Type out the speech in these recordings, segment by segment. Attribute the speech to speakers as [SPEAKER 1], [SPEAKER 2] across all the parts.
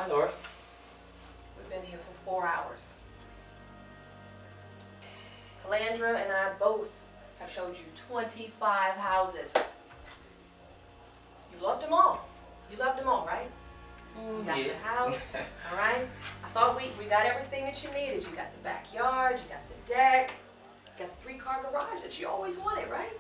[SPEAKER 1] Hi, Lorie.
[SPEAKER 2] We've been here for 4 hours. Calandra and I both have showed you 25 houses. You loved them all. You loved them all, right? You got the house, all right? I thought we got everything that you needed. You got the backyard, you got the deck, you got the 3-car garage that you always wanted, right?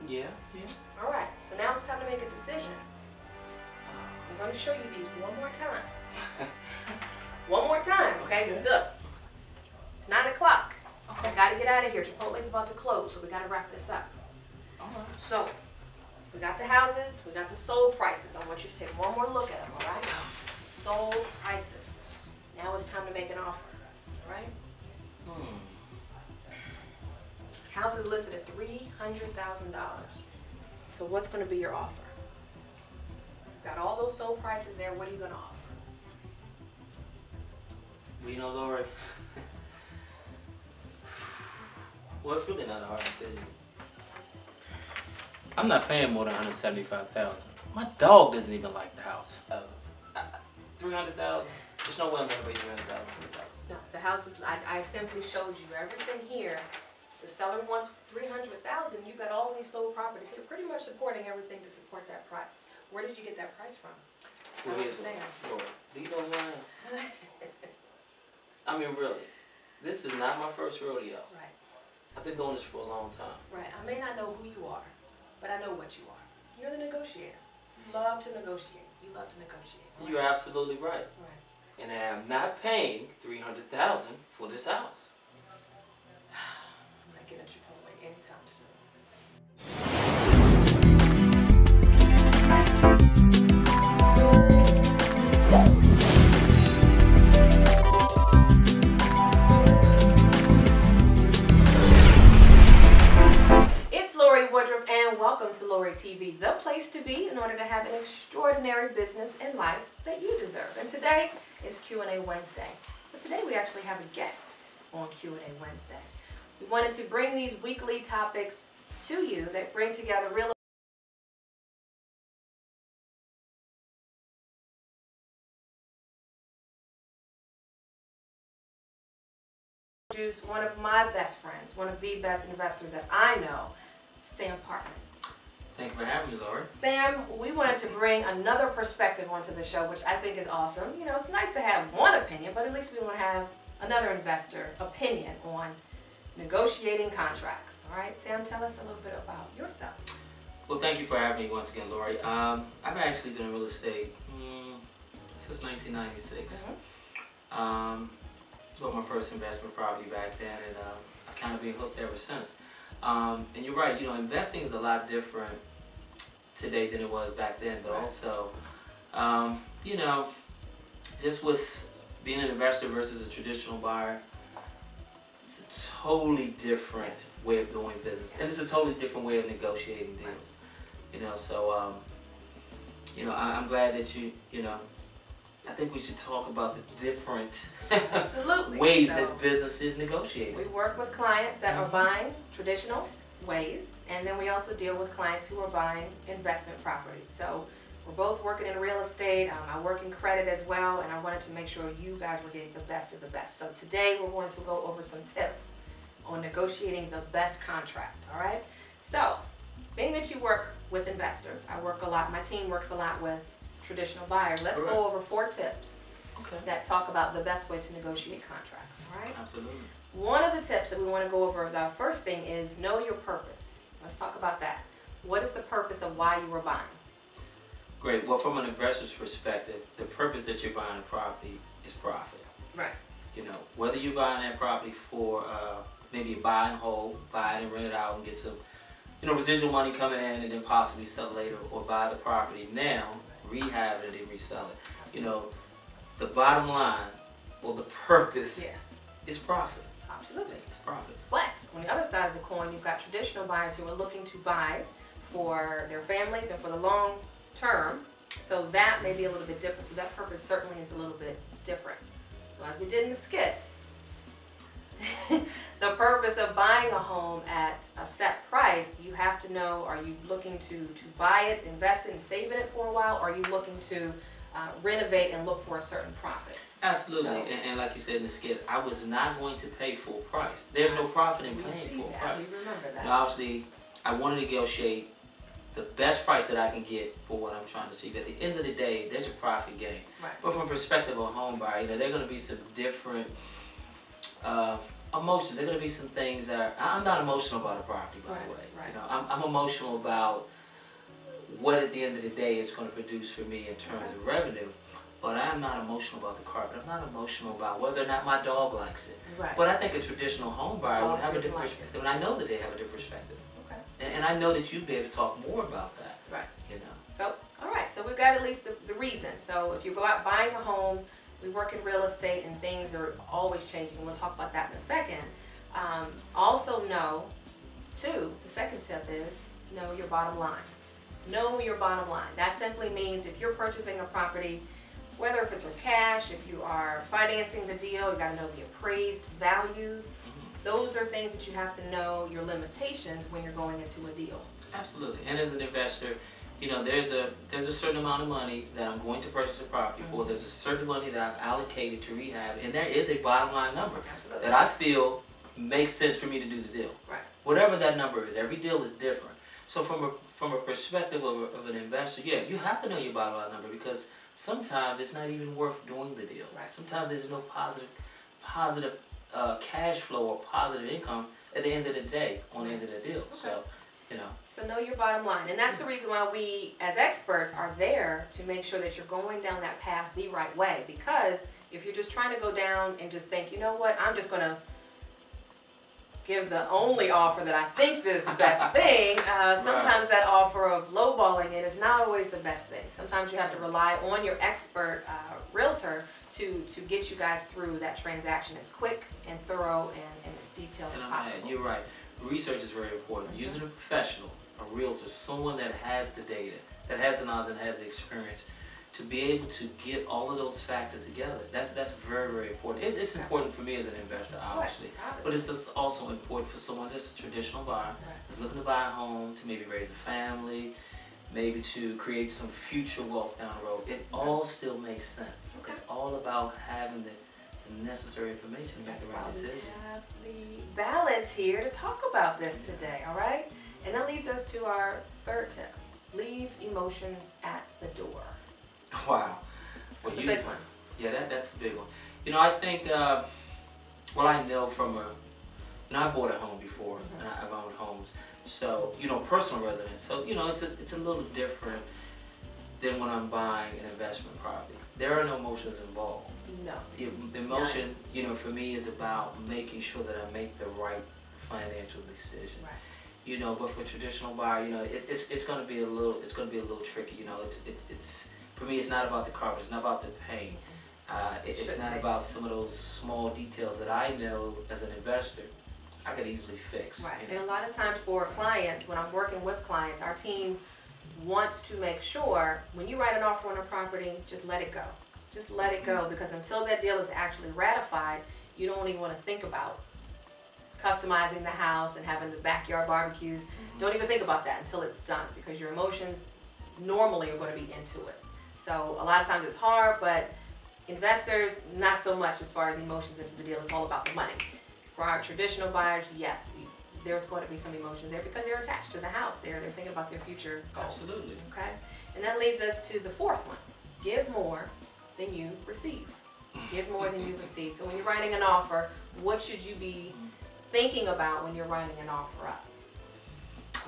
[SPEAKER 1] Yeah.
[SPEAKER 2] All right, so now it's time to make a decision. I'm going to show you these one more time. One more time, okay? Because look, it's 9 o'clock. I got to get out of here. Chipotle's about to close, so we got to wrap this up.
[SPEAKER 1] All right.
[SPEAKER 2] So, we got the houses, we got the sold prices. I want you to take one more look at them, all right? Sold prices. Now it's time to make an offer, all right? House is listed at $300,000. So what's going to be your offer? Got all those sold prices there. What are you going to offer?
[SPEAKER 1] Well, you know, Lorie, well, it's really not a hard decision. I'm not paying more than $175,000. My dog doesn't even like the house. $300,000. There's no way I'm gonna pay $300,000 for this house.
[SPEAKER 2] No, the house is. I simply showed you everything here. The seller wants $300,000. You got all these sold properties here, pretty much supporting everything to support that price. Where did you get that price from?
[SPEAKER 1] Well,
[SPEAKER 2] I understand.
[SPEAKER 1] Lorie, do you know why? I mean, really, this is not my first rodeo.
[SPEAKER 2] Right.
[SPEAKER 1] I've been doing this for a long time.
[SPEAKER 2] Right. I may not know who you are, but I know what you are. You're the negotiator. You love to negotiate. You love to negotiate. Right?
[SPEAKER 1] You're absolutely right.
[SPEAKER 2] Right.
[SPEAKER 1] And I am not paying $300,000 for this house.
[SPEAKER 2] I'm not getting a Chipotle anytime soon. It's Lorie Woodruff, and welcome to Lorie TV, the place to be in order to have an extraordinary business and life that you deserve. And today is Q&A Wednesday. But today we actually have a guest on Q&A Wednesday. We wanted to bring these weekly topics to you that bring together real introduce one of my best friends, one of the best investors that I know, Sam Parkman.
[SPEAKER 1] Thank you for having me, Lorie.
[SPEAKER 2] Sam, we wanted to bring another perspective onto the show, which I think is awesome. You know, it's nice to have one opinion, but at least we want to have another investor opinion on negotiating contracts. All right, Sam, tell us a little bit about yourself.
[SPEAKER 1] Well, thank you for having me once again, Lorie. I've actually been in real estate since 1996. Bought my first investment property back then, and I've kind of been hooked ever since. And you're right, you know, investing is a lot different today than it was back then, but also, you know, just with being an investor versus a traditional buyer, it's a totally different way of doing business, and it's a totally different way of negotiating deals. You know, so you know, I'm glad that you know. I think we should talk about the different ways that businesses negotiate.
[SPEAKER 2] We work with clients that are buying traditional ways, and then we also deal with clients who are buying investment properties. So we're both working in real estate. I work in credit as well, and I wanted to make sure you guys were getting the best of the best. So today we're going to go over some tips on negotiating the best contract, all right? So being that you work with investors, I work a lot, my team works a lot with traditional buyers. Let's go over 4 tips that talk about the best way to negotiate contracts, all right?
[SPEAKER 1] Absolutely.
[SPEAKER 2] One of the tips that we want to go over, the first thing is know your purpose. Let's talk about that. What is the purpose of why you are buying?
[SPEAKER 1] Great. Well, from an investor's perspective, the purpose that you're buying a property is profit.
[SPEAKER 2] Right.
[SPEAKER 1] You know, whether you're buying that property for maybe buy and hold, buy it and rent it out and get some, you know, residual money coming in and then possibly sell it later, or buy the property now, rehab it and resell it. You know, the bottom line or the purpose is profit.
[SPEAKER 2] Absolutely.
[SPEAKER 1] It's profit.
[SPEAKER 2] But on the other side of the coin, you've got traditional buyers who are looking to buy for their families and for the long term. So that may be a little bit different. So that purpose certainly is a little bit different. So as we did in the skit, the purpose of buying a home at a set price, you have to know, are you looking to buy it, invest it, and save in it for a while? Or are you looking to renovate and look for a certain profit.
[SPEAKER 1] Absolutely,
[SPEAKER 2] So,
[SPEAKER 1] and like you said in the skit, I was not going to pay full price. There's no profit in paying full price.
[SPEAKER 2] We remember that.
[SPEAKER 1] Now, obviously, I want to negotiate the best price that I can get for what I'm trying to achieve. At the end of the day, there's a profit gain.
[SPEAKER 2] Right.
[SPEAKER 1] But from a perspective of a home buyer, there are going to be some different emotions. There are going to be some things that I'm not emotional about a property, by the way.
[SPEAKER 2] Right.
[SPEAKER 1] I'm emotional about what at the end of the day it's going to produce for me in terms of revenue. But I am not emotional about the carpet. I'm not emotional about whether or not my dog likes it.
[SPEAKER 2] Right.
[SPEAKER 1] But I think a traditional home buyer would have a different
[SPEAKER 2] like
[SPEAKER 1] perspective, and I know that they have a different perspective.
[SPEAKER 2] Okay.
[SPEAKER 1] And I know that you'd be able to talk more about that.
[SPEAKER 2] Right.
[SPEAKER 1] So,
[SPEAKER 2] all right. So we've got at least the reason. So if you go out buying a home, we work in real estate, and things are always changing. And we'll talk about that in a second. Also know, too, the second tip is know your bottom line. Know your bottom line. That simply means if you're purchasing a property, whether if it's for cash, if you are financing the deal, you got to know the appraised values. Those are things that you have to know your limitations when you're going into a deal.
[SPEAKER 1] absolutely. And as an investor, there's a certain amount of money that I'm going to purchase a property for. There's a certain money that I've allocated to rehab, and there is a bottom line number that I feel makes sense for me to do the deal.
[SPEAKER 2] Right.
[SPEAKER 1] Whatever that number is, every deal is different. So from a perspective of an investor, yeah, you have to know your bottom line number, because sometimes it's not even worth doing the deal.
[SPEAKER 2] Right.
[SPEAKER 1] Sometimes there's no positive cash flow or positive income at the end of the day on the end of the deal.
[SPEAKER 2] Okay.
[SPEAKER 1] So,
[SPEAKER 2] So know your bottom line. And that's the reason why we, as experts, are there to make sure that you're going down that path the right way. Because if you're just trying to go down and just think, you know what, I'm just going to give the only offer that I think is the best thing, sometimes that offer of lowballing it is not always the best thing. Sometimes you have to rely on your expert realtor to get you guys through that transaction as quick and thorough and as detailed as possible.
[SPEAKER 1] You're right. Research is very important. Using a professional, a realtor, someone that has the data, that has the knowledge and has the experience, to be able to get all of those factors together. That's very, very important. It's important for me as an investor, obviously, but it's just also important for someone that's a traditional buyer, that's looking to buy a home, to maybe raise a family, maybe to create some future wealth down the road. It all still makes sense. It's all about having the necessary information to make the right decision.
[SPEAKER 2] We have the balance here to talk about this today, all right? And that leads us to our third tip. Leave emotions at the door.
[SPEAKER 1] Wow.
[SPEAKER 2] That's a big one.
[SPEAKER 1] Yeah, that's a big one. I think, I know from I bought a home before, and I've owned homes. So, personal residence. So, it's a little different than when I'm buying an investment property. There are no emotions involved.
[SPEAKER 2] No.
[SPEAKER 1] The emotion, for me is about making sure that I make the right financial decision.
[SPEAKER 2] Right.
[SPEAKER 1] But for a traditional buyer, it's going to be a little tricky. It's for me, it's not about the carpet. It's not about the paint. It's not about some of those small details that I know as an investor I could easily fix.
[SPEAKER 2] Right. And a lot of times for clients, when I'm working with clients, our team wants to make sure when you write an offer on a property, just let it go. Just let it go, because until that deal is actually ratified, you don't even want to think about customizing the house and having the backyard barbecues. Don't even think about that until it's done, because your emotions normally are going to be into it. So a lot of times it's hard, but investors, not so much as far as emotions into the deal. It's all about the money. For our traditional buyers, yes, there's going to be some emotions there because they're attached to the house. They're thinking about their future goals.
[SPEAKER 1] Absolutely.
[SPEAKER 2] Okay? And that leads us to the fourth one. Give more than you receive. Give more than you receive. So when you're writing an offer, what should you be thinking about when you're writing an offer up?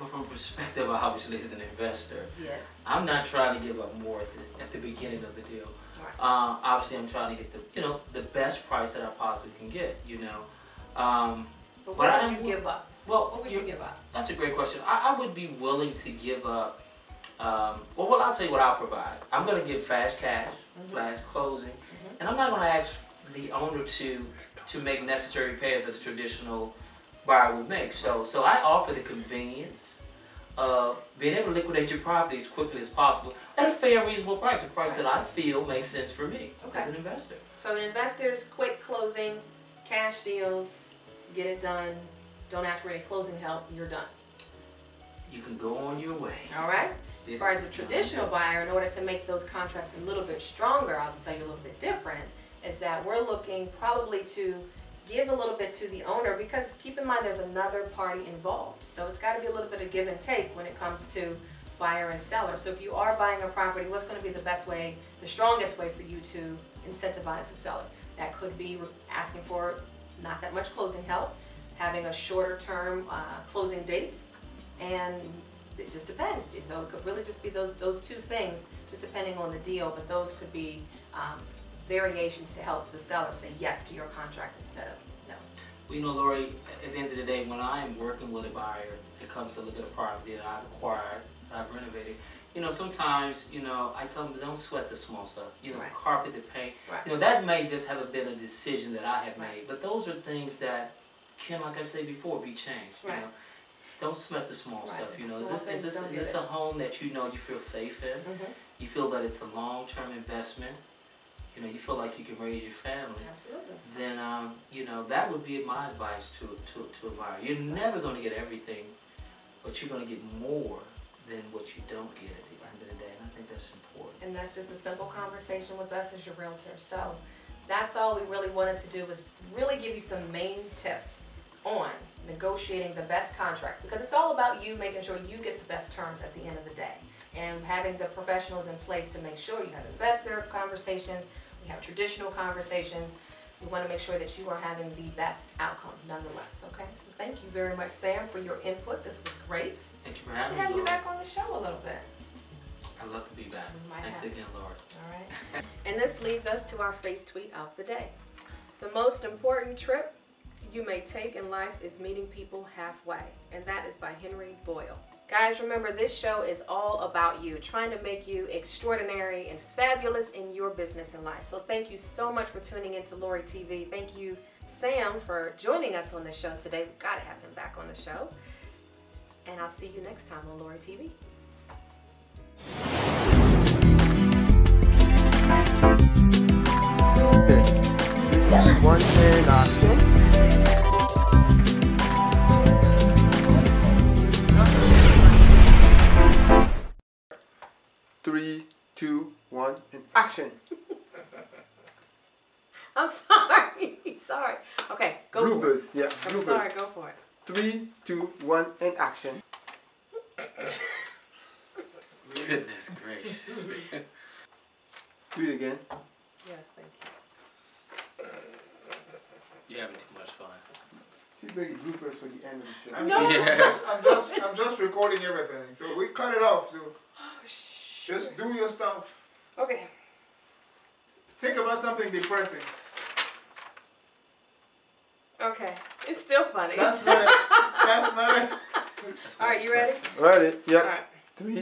[SPEAKER 1] Well, from a perspective, obviously, as an investor,
[SPEAKER 2] Yes.
[SPEAKER 1] I'm not trying to give up more at the beginning of the deal.
[SPEAKER 2] Right.
[SPEAKER 1] Obviously, I'm trying to get the best price that I possibly can get.
[SPEAKER 2] But what would you give up?
[SPEAKER 1] Well,
[SPEAKER 2] What would you give up?
[SPEAKER 1] That's a great question. I would be willing to give up. I'll tell you what I'll provide. I'm going to give fast cash, fast closing, and I'm not going to ask the owner to make necessary repairs that a traditional buyer would make. So I offer the convenience of being able to liquidate your property as quickly as possible at a fair, reasonable price, a price that I feel makes sense for me as an investor.
[SPEAKER 2] So an investor's quick closing, cash deals, get it done, don't ask for any closing help, you're done.
[SPEAKER 1] you can go on your way.
[SPEAKER 2] All right. As far as a traditional buyer, in order to make those contracts a little bit stronger, I'll just tell you a little bit different, is that we're looking probably to give a little bit to the owner, because keep in mind there's another party involved. So it's got to be a little bit of give and take when it comes to buyer and seller. So if you are buying a property, what's going to be the best way, the strongest way for you to incentivize the seller? That could be asking for not that much closing help, having a shorter term closing date, and it just depends. So it could really just be those two things, just depending on the deal, but those could be variations to help the seller say yes to your contract instead of no.
[SPEAKER 1] Well, you know, Lorie, at the end of the day, when I'm working with a buyer that comes to look at a property that I've acquired, I've renovated, you know, sometimes, you know, I tell them don't sweat the small stuff. You know,
[SPEAKER 2] Right.
[SPEAKER 1] the carpet, the paint.
[SPEAKER 2] Right.
[SPEAKER 1] You know, that may just have been a decision that I have made, but those are things that can, like I said before, be changed.
[SPEAKER 2] Right.
[SPEAKER 1] You know, don't sweat the small
[SPEAKER 2] Right.
[SPEAKER 1] stuff.
[SPEAKER 2] The
[SPEAKER 1] You know,
[SPEAKER 2] small
[SPEAKER 1] is
[SPEAKER 2] things
[SPEAKER 1] this
[SPEAKER 2] don't do
[SPEAKER 1] a
[SPEAKER 2] it.
[SPEAKER 1] home that you know you feel safe in?
[SPEAKER 2] Mm-hmm.
[SPEAKER 1] You feel that it's a long-term investment. You know, you feel like you can raise your family.
[SPEAKER 2] Absolutely.
[SPEAKER 1] Then you know, that would be my advice to a buyer. You're never going to get everything, but you're going to get more than what you don't get at the end of the day, and I think that's important.
[SPEAKER 2] And that's just a simple conversation with us as your realtor. So that's all we really wanted to do, was really give you some main tips on negotiating the best contracts, because it's all about you making sure you get the best terms at the end of the day, and having the professionals in place to make sure you have investor conversations, we have traditional conversations. We want to make sure that you are having the best outcome nonetheless. Okay, so thank you very much, Sam, for your input. This was great.
[SPEAKER 1] Thank you for
[SPEAKER 2] Good
[SPEAKER 1] having
[SPEAKER 2] to have
[SPEAKER 1] me,
[SPEAKER 2] you
[SPEAKER 1] Lorie.
[SPEAKER 2] back on the show a little bit.
[SPEAKER 1] I'd love to be back.
[SPEAKER 2] We might
[SPEAKER 1] Thanks
[SPEAKER 2] have.
[SPEAKER 1] again, Lorie.
[SPEAKER 2] All right. And this leads us to our face tweet of the day. The most important trip you may take in life is meeting people halfway. And that is by Henry Boyle. Guys, remember, this show is all about you, trying to make you extraordinary and fabulous in your business and life. So thank you so much for tuning into Lorie TV. Thank you, Sam, for joining us on the show today. We've got to have him back on the show. And I'll see you next time on Lorie TV.
[SPEAKER 3] Okay. 1 and action. 3, 2, 1, and action.
[SPEAKER 2] I'm sorry. Sorry. Okay, go for it.
[SPEAKER 3] Bloopers, yeah.
[SPEAKER 2] I'm
[SPEAKER 3] Bloopers.
[SPEAKER 2] sorry, go for it.
[SPEAKER 3] 3, 2, 1, and action.
[SPEAKER 1] Goodness gracious.
[SPEAKER 3] Do it again.
[SPEAKER 2] Yes, thank you.
[SPEAKER 1] You're having too much fun.
[SPEAKER 3] She's making bloopers for the end of the show.
[SPEAKER 4] I'm just recording everything. So we cut it off. So just do your stuff.
[SPEAKER 2] Okay.
[SPEAKER 4] Think about something depressing.
[SPEAKER 2] Okay. It's still funny.
[SPEAKER 4] That's not it. That's not it.
[SPEAKER 1] That's
[SPEAKER 2] All right, you ready?
[SPEAKER 1] impressive.
[SPEAKER 3] Ready? Yep.
[SPEAKER 2] All right.
[SPEAKER 3] 3,